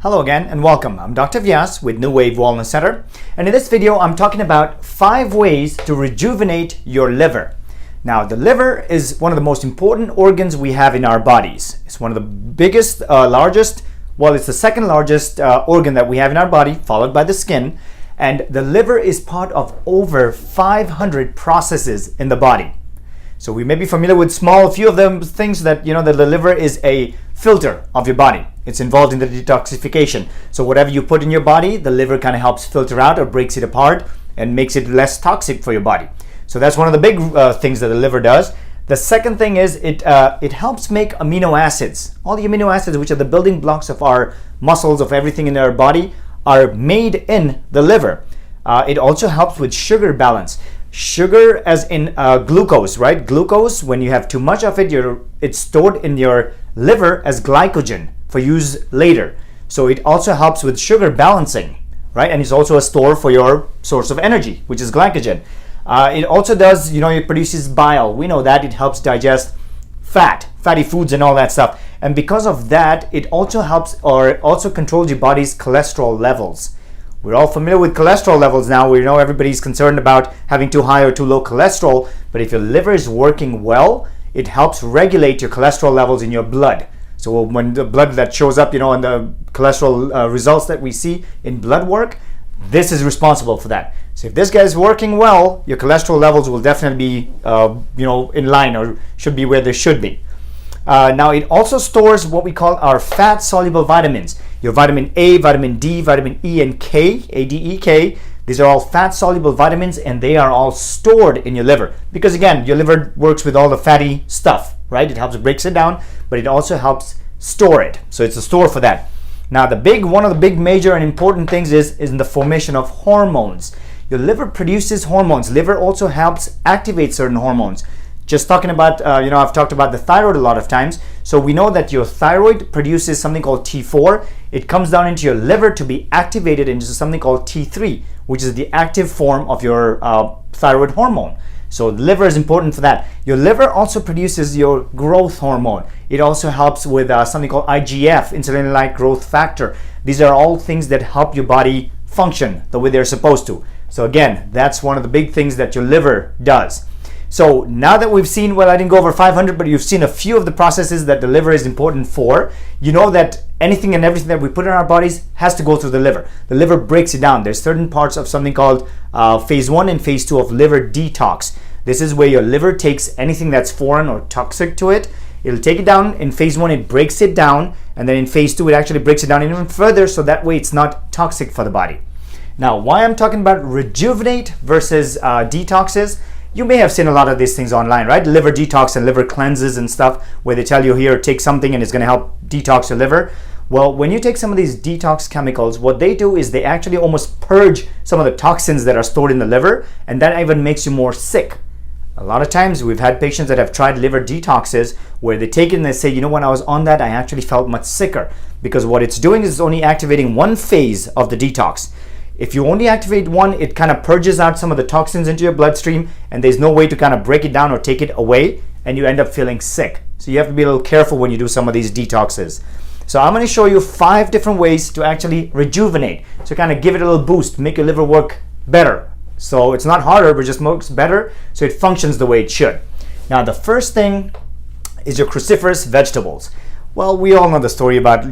Hello again and welcome. I'm Dr. Vyas with New Wave Wellness Center, and in this video I'm talking about 5 ways to rejuvenate your liver. Now, the liver is one of the most important organs we have in our bodies. It's one of the biggest, it's the second largest organ that we have in our body, followed by the skin, and the liver is part of over 500 processes in the body. So we may be familiar with few of them things that, that the liver is a filter of your body. It's involved in the detoxification. So whatever you put in your body, the liver kind of helps filter out or breaks it apart and makes it less toxic for your body. So that's one of the big things that the liver does. The second thing is it helps make amino acids. All the amino acids, which are the building blocks of our muscles, of everything in our body, are made in the liver. It also helps with sugar balance. Sugar as in glucose, right? Glucose, when you have too much of it, it's stored in your liver as glycogen for use later. So it also helps with sugar balancing, right? And it's also a store for your source of energy, which is glycogen. It also does, it produces bile. We know that it helps digest fatty foods and all that stuff. And because of that, it also helps or also controls your body's cholesterol levels. We're all familiar with cholesterol levels now. We know everybody's concerned about having too high or too low cholesterol, but if your liver is working well, it helps regulate your cholesterol levels in your blood. So when the blood that shows up, and the cholesterol results that we see in blood work, this is responsible for that. So if this guy is working well, your cholesterol levels will definitely be, in line, or should be where they should be. Now, it also stores what we call our fat-soluble vitamins. Your vitamin A, vitamin D, vitamin E, and K, A, D, E, K. These are all fat-soluble vitamins, and they are all stored in your liver. Because again, your liver works with all the fatty stuff, right? It helps, it breaks it down, but it also helps store it. So it's a store for that. Now, one of the big major and important things is in the formation of hormones. Your liver produces hormones. Liver also helps activate certain hormones. Just talking about, I've talked about the thyroid a lot of times. So we know that your thyroid produces something called T4. It comes down into your liver to be activated into something called T3, which is the active form of your thyroid hormone. So the liver is important for that. Your liver also produces your growth hormone. It also helps with something called IGF, insulin-like growth factor. These are all things that help your body function the way they're supposed to. So again, that's one of the big things that your liver does. So now that we've seen, I didn't go over 500, but you've seen a few of the processes that the liver is important for. You know that anything and everything that we put in our bodies has to go through the liver. The liver breaks it down. There's certain parts of something called phase 1 and phase 2 of liver detox. This is where your liver takes anything that's foreign or toxic to it. It'll take it down. In phase 1, it breaks it down. And then in phase 2, it actually breaks it down even further, so that way it's not toxic for the body. Now, why I'm talking about rejuvenate versus detoxes, you may have seen a lot of these things online, right? Liver detox and liver cleanses and stuff, where they tell you here, take something and it's going to help detox your liver. Well, when you take some of these detox chemicals, what they do is they actually almost purge some of the toxins that are stored in the liver, and that even makes you more sick. A lot of times we've had patients that have tried liver detoxes where they take it and they say, when I was on that, I actually felt much sicker, because what it's doing is only activating one phase of the detox. If you only activate one, it kind of purges out some of the toxins into your bloodstream, and there's no way to kind of break it down or take it away, and you end up feeling sick. So you have to be a little careful when you do some of these detoxes. So I'm going to show you 5 different ways to actually rejuvenate, to kind of give it a little boost, make your liver work better. So it's not harder, but just works better, so it functions the way it should. Now, the first thing is your cruciferous vegetables. Well, we all know the story about,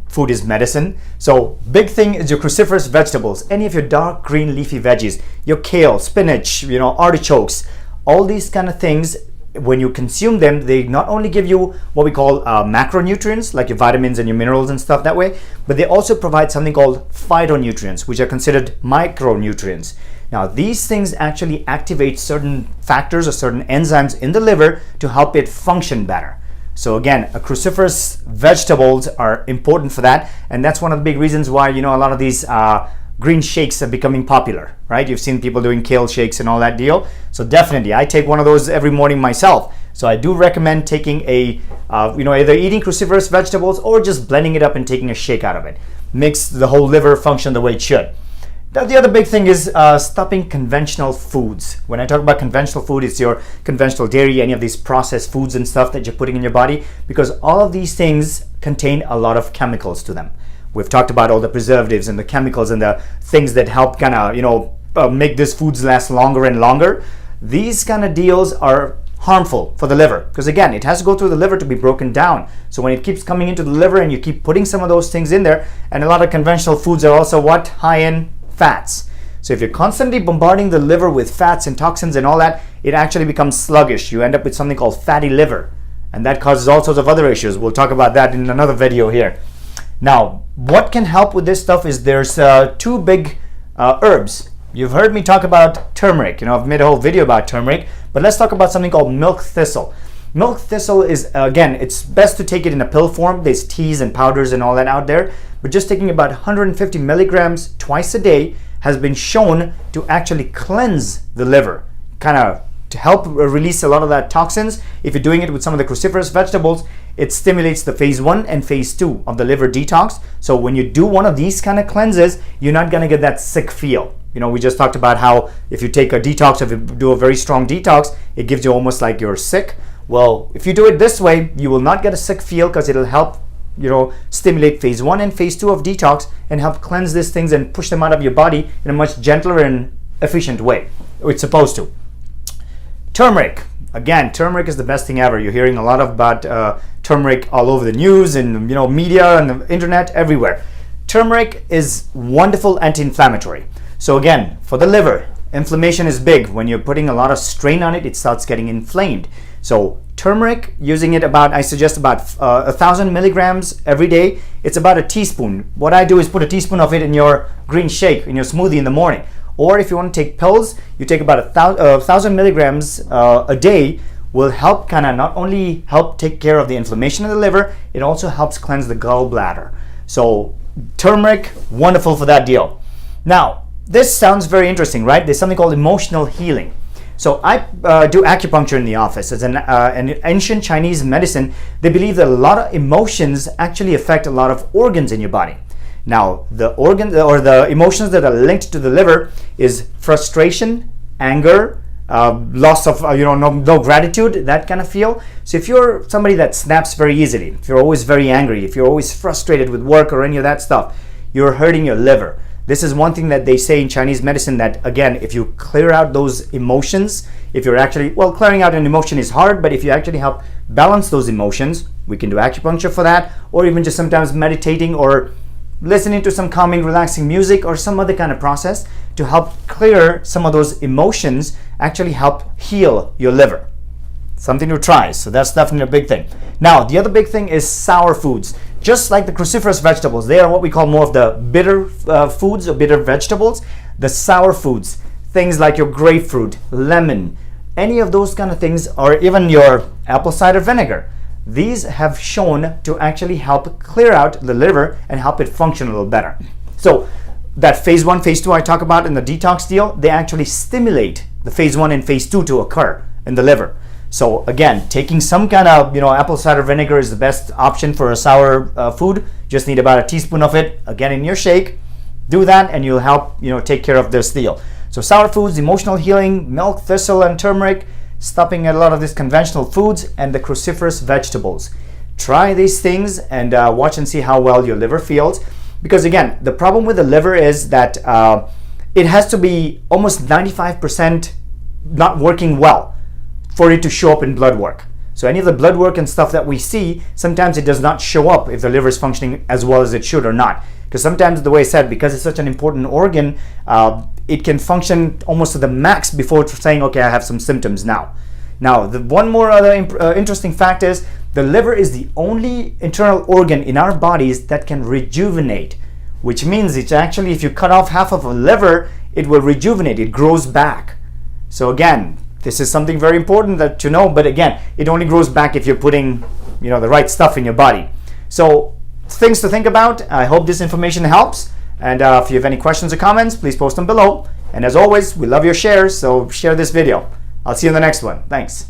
food is medicine. So big thing is your cruciferous vegetables. Any of your dark green leafy veggies, your kale, spinach, artichokes, all these kind of things, when you consume them, they not only give you what we call macronutrients, like your vitamins and your minerals and stuff that way, but they also provide something called phytonutrients, which are considered micronutrients. Now, these things actually activate certain factors or certain enzymes in the liver to help it function better. So again, cruciferous vegetables are important for that, and that's one of the big reasons why a lot of these green shakes are becoming popular, right? You've seen people doing kale shakes and all that deal. So definitely, I take one of those every morning myself. So I do recommend taking either eating cruciferous vegetables or just blending it up and taking a shake out of it. Makes the whole liver function the way it should. Now, the other big thing is stopping conventional foods. When I talk about conventional food, it's your conventional dairy, any of these processed foods and stuff that you're putting in your body, because all of these things contain a lot of chemicals to them. We've talked about all the preservatives and the chemicals and the things that help kind of, make these foods last longer and longer. These kind of deals are harmful for the liver because, again, it has to go through the liver to be broken down. So when it keeps coming into the liver and you keep putting some of those things in there, and a lot of conventional foods are also what? High in fats. So if you're constantly bombarding the liver with fats and toxins and all that, it actually becomes sluggish. You end up with something called fatty liver, and that causes all sorts of other issues. We'll talk about that in another video here. Now, what can help with this stuff is there's two big herbs. You've heard me talk about turmeric. I've made a whole video about turmeric, but let's talk about something called milk thistle. Milk thistle is, again, it's best to take it in a pill form. There's teas and powders and all that out there, but just taking about 150 milligrams twice a day has been shown to actually cleanse the liver, kind of to help release a lot of that toxins. If you're doing it with some of the cruciferous vegetables, it stimulates the phase 1 and phase 2 of the liver detox. So when you do one of these kind of cleanses, you're not going to get that sick feel. We just talked about how if you take a detox, if you do a very strong detox, it gives you almost like you're sick. Well, if you do it this way, you will not get a sick feel because it'll help, stimulate phase 1 and phase 2 of detox and help cleanse these things and push them out of your body in a much gentler and efficient way. It's supposed to. Turmeric. Again, turmeric is the best thing ever. You're hearing a lot about turmeric all over the news and media and the internet, everywhere. Turmeric is wonderful anti-inflammatory. So again, for the liver, inflammation is big. When you're putting a lot of strain on it, it starts getting inflamed. So turmeric, using it I suggest about 1,000 milligrams every day. It's about a teaspoon. What I do is put a teaspoon of it in your green shake, in your smoothie in the morning. Or if you want to take pills, you take about 1,000 milligrams a day. Will help kind of not only help take care of the inflammation in the liver, it also helps cleanse the gallbladder. So turmeric, wonderful for that deal. Now, this sounds very interesting, right? There's something called emotional healing. So I do acupuncture in the office. As an ancient Chinese medicine, they believe that a lot of emotions actually affect a lot of organs in your body. Now, the organ or the emotions that are linked to the liver is frustration, anger, loss of no gratitude, that kind of feel. So if you're somebody that snaps very easily, if you're always very angry, if you're always frustrated with work or any of that stuff, you're hurting your liver. This is one thing that they say in Chinese medicine, that again, if you clear out those emotions, if you're actually, clearing out an emotion is hard, but if you actually help balance those emotions, we can do acupuncture for that, or even just sometimes meditating or listening to some calming, relaxing music or some other kind of process to help clear some of those emotions, actually help heal your liver. Something to try. So that's definitely a big thing. Now, the other big thing is sour foods. Just like the cruciferous vegetables, they are what we call more of the bitter foods or bitter vegetables. The sour foods, things like your grapefruit, lemon, any of those kind of things, or even your apple cider vinegar. These have shown to actually help clear out the liver and help it function a little better. So that phase 1, phase 2 I talk about in the detox deal, they actually stimulate the phase 1 and phase 2 to occur in the liver. So again, taking some kind of apple cider vinegar is the best option for a sour food. Just need about a teaspoon of it, again, in your shake. Do that and you'll help take care of this deal. So sour foods, emotional healing, milk, thistle, and turmeric, stopping a lot of these conventional foods, and the cruciferous vegetables. Try these things and watch and see how well your liver feels. Because again, the problem with the liver is that it has to be almost 95% not working well for it to show up in blood work. So any of the blood work and stuff that we see, sometimes it does not show up if the liver is functioning as well as it should or not. Because sometimes, the way I said, because it's such an important organ, it can function almost to the max before saying, okay, I have some symptoms now. Now, the one more other interesting fact is the liver is the only internal organ in our bodies that can rejuvenate, which means it's actually, if you cut off half of a liver, it will rejuvenate, it grows back. So again, this is something very important to know, but again, it only grows back if you're putting the right stuff in your body. So things to think about. I hope this information helps. And if you have any questions or comments, please post them below. And as always, we love your shares, so share this video. I'll see you in the next one. Thanks.